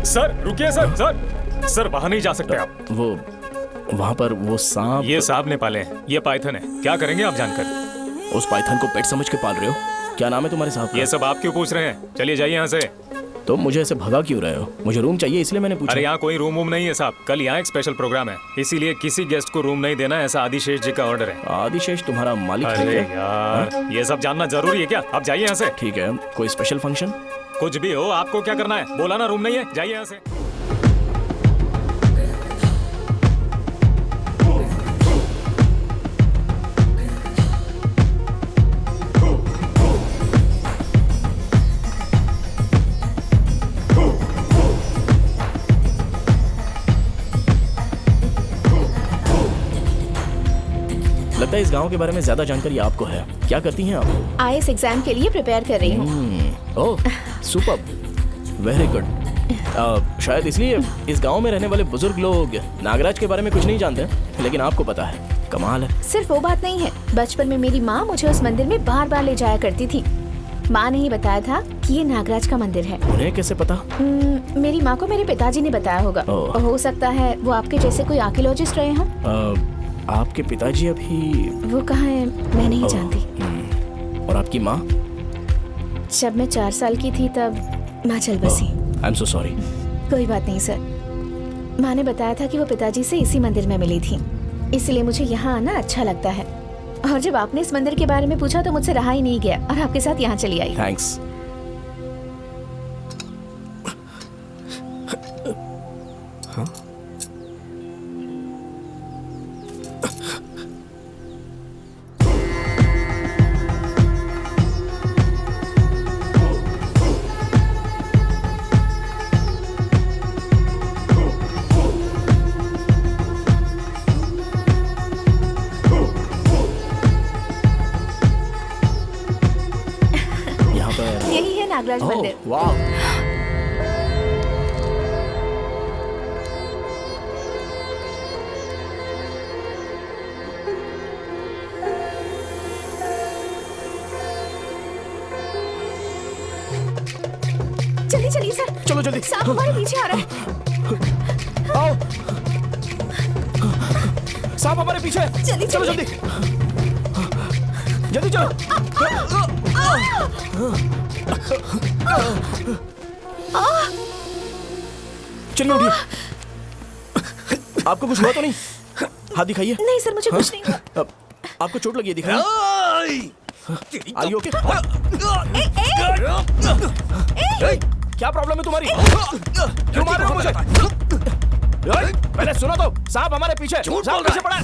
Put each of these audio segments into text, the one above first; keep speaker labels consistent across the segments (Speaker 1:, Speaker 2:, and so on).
Speaker 1: Sir रुकिए sir. Sir sir वहाँ नहीं जा सकते आप।
Speaker 2: वो वहाँ पर वो सांप।
Speaker 1: ये सांप ने पाले हैं, ये पाइथन है। क्या करेंगे आप जानकर?
Speaker 2: उस पाइथन को पेट समझ के पाल रहे हो? क्या नाम है तुम्हारे साहब का?
Speaker 1: ये सब आप क्यों पूछ रहे हैं? चलिए जाइए यहाँ से।
Speaker 2: तुम मुझे ऐसे भगा क्यों रहे हो? मुझे रूम चाहिए इसलिए मैंने पूछा।
Speaker 1: अरे यहाँ कोई रूम वूम नहीं है साहब। कल यहाँ एक स्पेशल प्रोग्राम है, इसीलिए किसी गेस्ट को रूम नहीं देना, ऐसा आदिशेष जी का ऑर्डर है।
Speaker 2: आदिशेष तुम्हारा मालिक है
Speaker 1: अरे
Speaker 2: क्या?
Speaker 1: यार ये सब जानना जरूरी है क्या? आप जाइए यहाँ से।
Speaker 2: ठीक है, कोई स्पेशल फंक्शन?
Speaker 1: कुछ भी हो, आपको क्या करना है? बोला ना रूम नहीं है, जाइए यहाँ से।
Speaker 2: लगता है इस गांव के बारे में ज्यादा जानकारी आपको है। क्या करती हैं आप?
Speaker 3: आईएएस एग्जाम के लिए प्रिपेयर कर रही हूँ।
Speaker 2: ओह सुपर्ब, वेरी गुड। शायद इसलिए इस गांव में रहने वाले बुजुर्ग लोग नागराज के बारे में कुछ नहीं जानते, लेकिन आपको पता है। कमाल है।
Speaker 3: सिर्फ वो बात नहीं है, बचपन में मेरी माँ मुझे उस मंदिर में बार बार ले जाया करती थी। माँ ने ही बताया था कि ये नागराज का मंदिर है।
Speaker 2: उन्हें कैसे पता?
Speaker 3: मेरी माँ को मेरे पिताजी ने बताया होगा। हो सकता है वो आपके जैसे कोई आर्कियोलॉजिस्ट रहे हों।
Speaker 2: आपके पिताजी अभी?
Speaker 3: वो कहाँ है मैं नहीं जानती।
Speaker 2: और आपकी माँ?
Speaker 3: जब मैं 4 साल की थी तब माँ चल बसी।
Speaker 2: I am so sorry.
Speaker 3: कोई बात नहीं सर। माँ ने बताया था कि वो पिताजी से इसी मंदिर में मिली थी, इसलिए मुझे यहाँ आना अच्छा लगता है। और जब आपने इस मंदिर के बारे में पूछा तो मुझसे रहा ही नहीं गया और आपके साथ यहाँ चली आई।
Speaker 2: थैंक्स। हाँ?
Speaker 3: यही है नागराज मंदिर।
Speaker 2: वाह।
Speaker 3: चलिए चलिए सर।
Speaker 2: चलो जल्दी।
Speaker 3: सांप हमारे पीछे आ रहा है।
Speaker 2: आओ। सांप हमारे पीछे है।
Speaker 3: चलिए
Speaker 2: चलो जल्दी जल्दी चलो। चलिए उठिए। आपको कुछ हुआ तो नहीं? हाथ दिखाइए।
Speaker 3: नहीं सर मुझे कुछ नहीं हुआ।
Speaker 2: आपको चोट लगी है? दिखाइए। Are you okay? क्या प्रॉब्लम है तुम्हारी? क्यों मार रहे हो मुझे? पहले सुनो तो, सांप हमारे पीछे। सांप पीछे पड़ा है।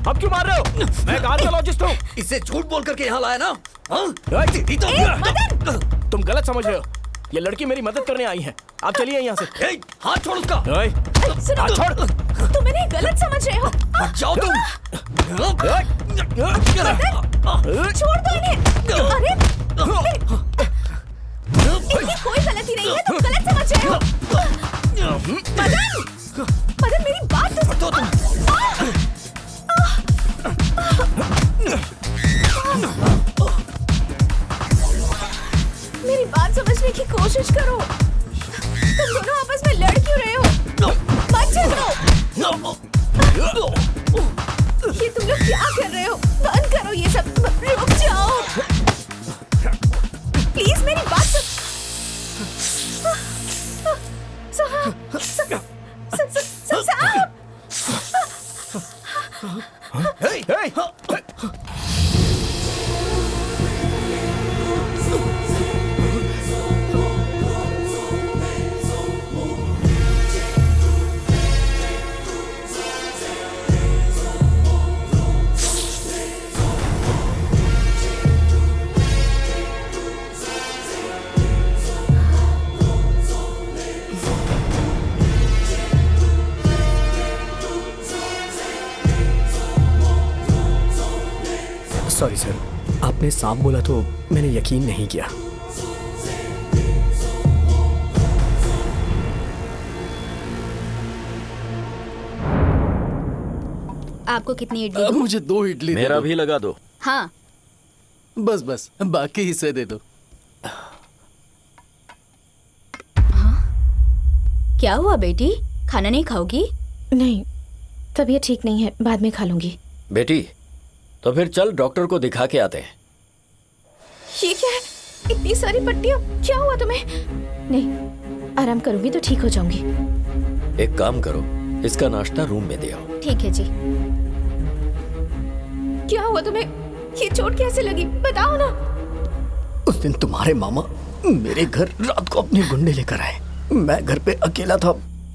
Speaker 2: अब क्यों मार रहे हो? मैं आर्कियोलॉजिस्ट हूँ।
Speaker 4: इसे झूठ बोल करके यहाँ लाया ना?
Speaker 2: तुम गलत समझ रहे हो। ये लड़की मेरी मदद करने आई है। आप चलिए यहाँ से।
Speaker 4: हाथ छोड़ उसका।
Speaker 2: हाथ छोड़।
Speaker 3: तुम इन्हें गलत समझ रहे हो।
Speaker 4: जाओ तुम।
Speaker 3: छोड़ दो इन्हें। अरे इनकी कोई गलती नहीं है, तुम गलत समझ रहे हो। मदन, मदन मेरी बात तो सुनो। मेरी बात समझने की कोशिश करो। तुम दोनों आपस में लड़ क्यों रहे हो? मत झगड़ो। ये तुम लोग क्या कर रहे हो? बंद करो ये सब। रुक जाओ प्लीज, मेरी बात
Speaker 4: सॉरी सर, आपने सांप बोला तो मैंने यकीन नहीं किया।
Speaker 3: आपको कितनी इडली दूं?
Speaker 5: मुझे 2 इडली।
Speaker 6: मेरा भी लगा दो।
Speaker 3: हाँ
Speaker 5: बस बस, बाकी हिस्से दे दो।
Speaker 6: क्या हुआ बेटी, खाना नहीं खाओगी?
Speaker 3: नहीं, तबीयत ठीक नहीं है, बाद में खा लूंगी।
Speaker 7: बेटी तो फिर चल डॉक्टर को दिखा के आते हैं।
Speaker 3: ये क्या है, इतनी सारी पट्टियाँ, क्या हुआ तुम्हें? नहीं, आराम करूंगी तो ठीक हो जाऊंगी।
Speaker 7: एक काम करो, इसका नाश्ता रूम में दे आओ।
Speaker 6: ठीक है जी।
Speaker 3: क्या हुआ तुम्हें? ये चोट कैसे लगी, बताओ ना।
Speaker 4: उस दिन तुम्हारे मामा मेरे घर रात को अपने गुंडे लेकर आए। मैं घर पे अकेला था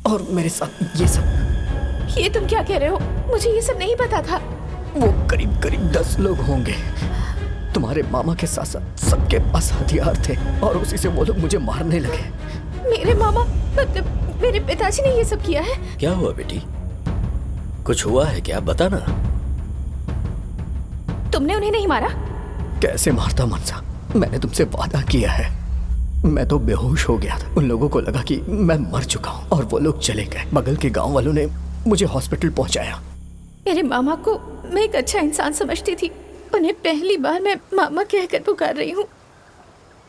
Speaker 4: और मेरे साथ ये सब।
Speaker 3: ये तुम क्या कह रहे हो? मुझे ये सब नहीं पता था।
Speaker 4: वो करीब करीब 10 लोग होंगे। तुम्हारे मामा के साथ साथ सबके पास हथियार थे और उसी से वो लोग मुझे मारने लगे।
Speaker 3: मेरे मामा, मतलब मेरे पिताजी ने ये सब किया है?
Speaker 7: क्या हुआ बेटी, कुछ हुआ है क्या, बता ना।
Speaker 3: तुमने उन्हें नहीं मारा?
Speaker 4: कैसे मारता मनसा, मैंने तुमसे वादा किया है। मैं तो बेहोश हो गया था। उन लोगों को लगा कि मैं मर चुका हूँ और वो लोग चले गए। बगल के गांव वालों ने मुझे हॉस्पिटल पहुंचाया।
Speaker 3: मेरे मामा को मैं एक अच्छा इंसान समझती थी। उन्हें पहली बार मैं मामा कहकर पुकार रही हूँ।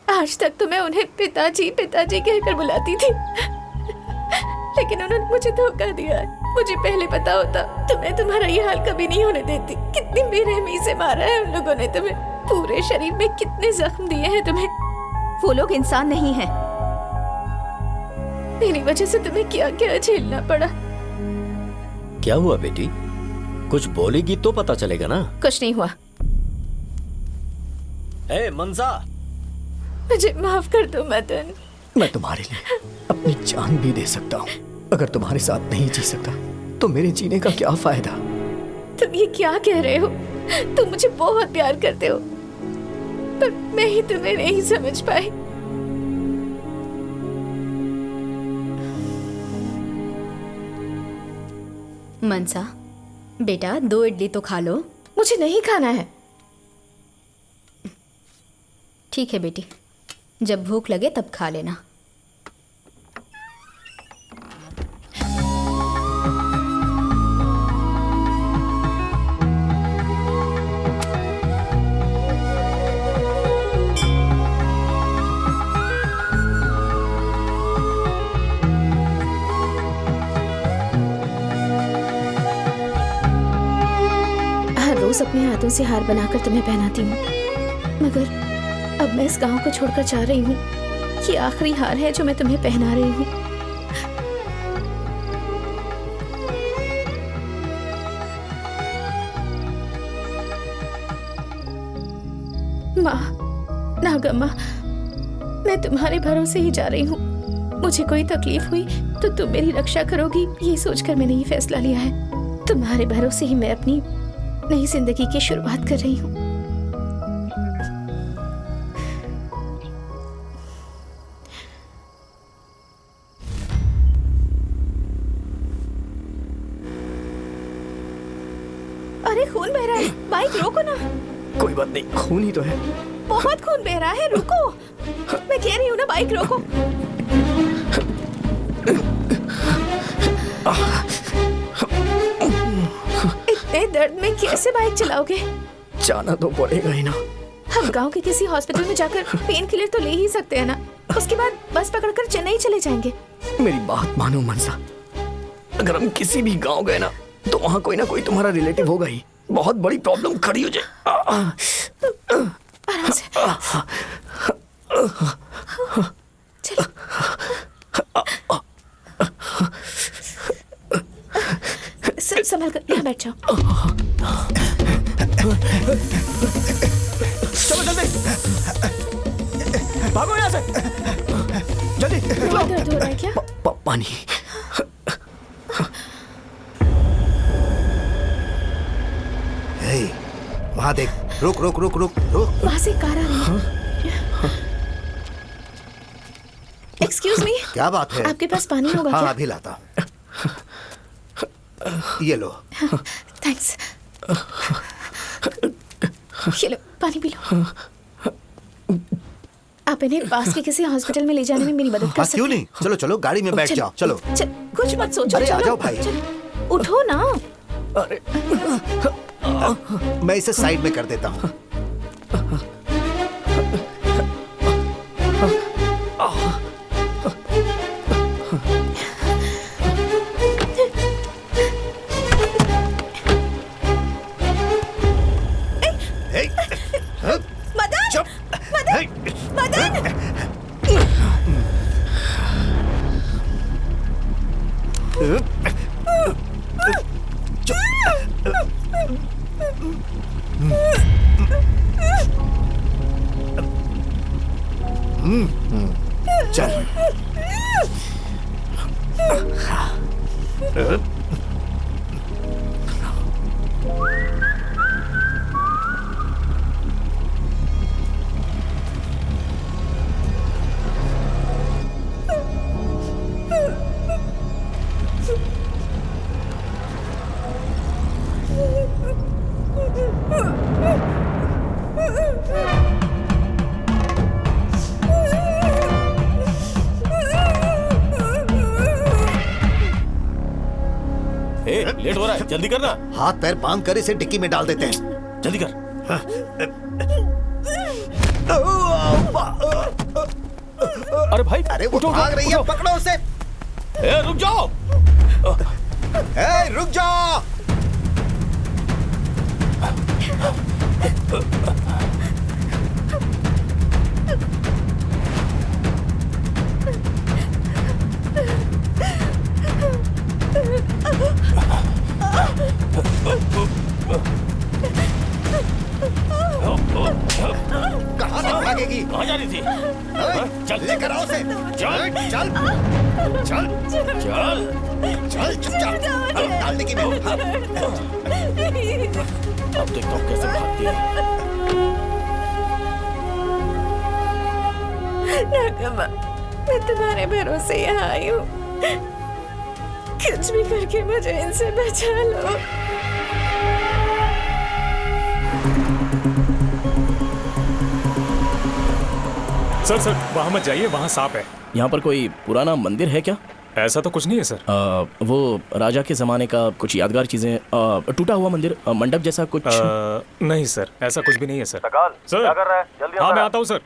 Speaker 3: आज तक तो मैं उन्हें पिताजी पिताजी कहकर बुलाती थी, लेकिन उन्होंने मुझे धोखा दिया है। मुझे पहले पता होता तो मैं तुम्हारा ये हाल कभी नहीं होने देती। कितनी बेरहमी से मारा है उन लोगों ने तुम्हें, पूरे शरीर में कितने जख्म दिए हैं तुम्हें।
Speaker 6: वो लोग इंसान नहीं है।
Speaker 3: मेरी वजह से तुम्हें क्या क्या झेलना पड़ा।
Speaker 7: क्या हुआ बेटी, कुछ बोलेगी तो पता चलेगा ना।
Speaker 3: कुछ नहीं हुआ।
Speaker 7: ए मनसा,
Speaker 3: मुझे माफ कर दो मदन।
Speaker 4: मैं तुम्हारे लिए अपनी जान भी दे सकता हूँ। अगर तुम्हारे साथ नहीं जी सकता तो मेरे जीने का क्या फायदा।
Speaker 3: तुम ये क्या कह रहे हो? तुम मुझे बहुत प्यार करते हो, पर मैं ही तुम्हें नहीं समझ पाई।
Speaker 6: मनसा बेटा, 2 इडली तो खा लो।
Speaker 3: मुझे नहीं खाना है।
Speaker 6: ठीक है बेटी, जब भूख लगे तब खा लेना।
Speaker 3: हर रोज अपने हाथों से हार बनाकर तुम्हें पहनाती हूँ, मगर अब मैं इस गांव को छोड़कर जा रही हूँ। ये आखिरी हार है जो मैं तुम्हें पहना रही हूँ। माँ, नागम्मा, मैं तुम्हारे भरोसे ही जा रही हूँ। मुझे कोई तकलीफ हुई तो तुम मेरी रक्षा करोगी, ये सोचकर मैंने ये फैसला लिया है। तुम्हारे भरोसे ही मैं अपनी नई जिंदगी की शुरुआत कर रही हूँ। अरे खून बह रहा है, बाइक रोको ना।
Speaker 4: कोई बात नहीं, खून ही तो है।
Speaker 3: बहुत खून बह रहा है, रुको। मैं कह रही हूँ ना, बाइक रोको। इतने दर्द में कैसे बाइक चलाओगे?
Speaker 4: जाना तो पड़ेगा ही ना।
Speaker 3: हम गांव के किसी हॉस्पिटल में जाकर पेन किलर तो ले ही सकते हैं ना। उसके बाद बस पकड़कर चेन्नई चले जाएंगे।
Speaker 4: मेरी बात मानो मनसा, अगर हम किसी भी गांव गए ना तो वहाँ कोई ना कोई तुम्हारा रिलेटिव होगा ही। बहुत बड़ी प्रॉब्लम खड़ी हो जाए।
Speaker 3: आराम से चलो। संभल कर यहाँ बैठ जाओ।
Speaker 2: चलो जल्दी, भागो यहाँ से, जल्दी निकलो।
Speaker 3: दर्द हो रहा है क्या?
Speaker 4: पानी।
Speaker 5: वहाँ देख, रुक रुक रुक रुक रुक।
Speaker 3: वहाँ से कार आ रही है। एक्सक्यूज मी,
Speaker 5: क्या बात है?
Speaker 3: आपके पास पानी होगा
Speaker 5: हाँ
Speaker 3: क्या?
Speaker 5: अभी लाता हूँ। ये लो।
Speaker 3: थैंक्स। ये लो, पानी पी लो। आप इन्हें पास के किसी हॉस्पिटल में ले जाने में मेरी मदद कर
Speaker 5: हाँ
Speaker 3: सकते
Speaker 5: क्यों
Speaker 3: हैं?
Speaker 5: नहीं, चलो चलो गाड़ी में बैठ जाओ। चलो
Speaker 3: कुछ मत सोचो।
Speaker 5: अरे, आ
Speaker 3: चलो,
Speaker 5: जाओ भाई।
Speaker 3: चलो, उठो ना।
Speaker 5: मैं इसे साइड में कर देता हूँ। चल।
Speaker 2: लेट हो रहा है, जल्दी करना।
Speaker 5: हाथ पैर बांध कर इसे डिक्की में डाल देते हैं।
Speaker 2: जल्दी कर। अरे भाई,
Speaker 5: अरे वो भाग रही है, पकड़ो उसे।
Speaker 2: ए, रुक जाओ।
Speaker 5: ए, रुक जाओ। कहाँ तक भागेगी?
Speaker 2: कहाँ जा रही थी?
Speaker 5: चल लेकर आओ उसे।
Speaker 2: चल।
Speaker 5: चल चल
Speaker 2: चल।
Speaker 5: चल चुपचाप डाल डिक्की में।
Speaker 2: अब देखता हूँ कैसे भागती है।
Speaker 3: नागम्मा, मैं तुम्हारे भरोसे यहाँ आई हूँ। कुछ भी करके मुझे इनसे बचा लो।
Speaker 1: सर सर वहाँ मत जाइए, वहाँ सांप है।
Speaker 2: यहाँ पर कोई पुराना मंदिर है क्या?
Speaker 1: ऐसा तो कुछ नहीं है सर।
Speaker 2: वो राजा के जमाने का कुछ यादगार चीजें, टूटा हुआ मंदिर, मंडप जैसा कुछ।
Speaker 1: नहीं सर, ऐसा कुछ भी नहीं है सर। सर
Speaker 8: क्या कर रहा है? जल्दी
Speaker 1: हाँ मैं आता हूँ सर।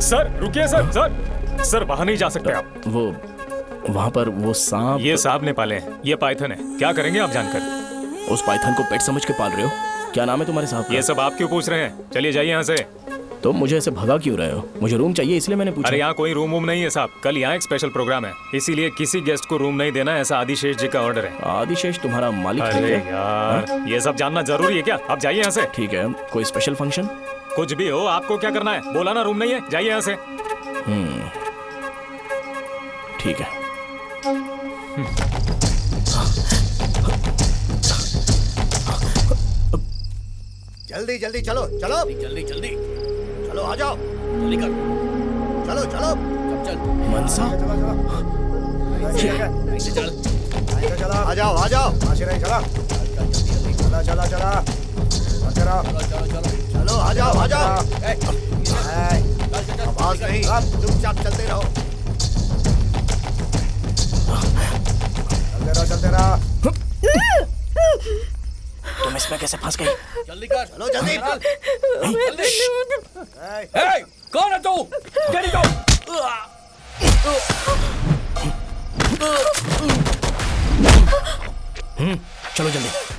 Speaker 1: सर रुकिए सर। सर वहाँ नहीं जा सकते आप।
Speaker 2: वो वहाँ पर वो सांप।
Speaker 1: ये सांप ने पाले हैं, ये पाइथन है। क्या करेंगे आप जानकर?
Speaker 2: उस पाइथन को पेट समझ के पाल रहे हो? क्या नाम है तुम्हारे सांप का?
Speaker 1: ये सब आप क्यों पूछ रहे हैं? चलिए जाइए यहाँ से।
Speaker 2: तो मुझे ऐसे भगा क्यों रहे हो? मुझे रूम चाहिए इसलिए मैंने पूछा।
Speaker 1: अरे यहाँ कोई रूम नहीं है साहब। कल यहाँ एक स्पेशल प्रोग्राम है, इसीलिए किसी गेस्ट को रूम नहीं देना, ऐसा आदिशेष जी का ऑर्डर है।
Speaker 2: आदिशेष तुम्हारा मालिक है
Speaker 1: अरे
Speaker 2: क्या?
Speaker 1: यार ये सब जानना जरूरी है क्या? आप जाइए यहाँ से।
Speaker 2: ठीक है, कोई स्पेशल फंक्शन?
Speaker 1: कुछ भी हो, आपको क्या करना है? बोला ना रूम नहीं है, जाइए यहाँ से।
Speaker 2: ठीक है।
Speaker 5: जल्दी जल्दी चलो चलो
Speaker 2: जल्दी जल्दी
Speaker 5: चलो आ जाओ।
Speaker 2: जल्दी कर।
Speaker 5: चलो चलो
Speaker 2: चल मनसा।
Speaker 5: ऐसे चल। आ जाओ आ जाओ। चलो आ जाओ आ जाओ। आवाज नहीं, चुपचाप चलते रहो। चलते रहो।
Speaker 2: तुम इसमें कैसे फंस गई? जल्दी कर।
Speaker 5: चलो जल्दी।
Speaker 2: कौन है तू? जल्दी जाओ। चलो जल्दी।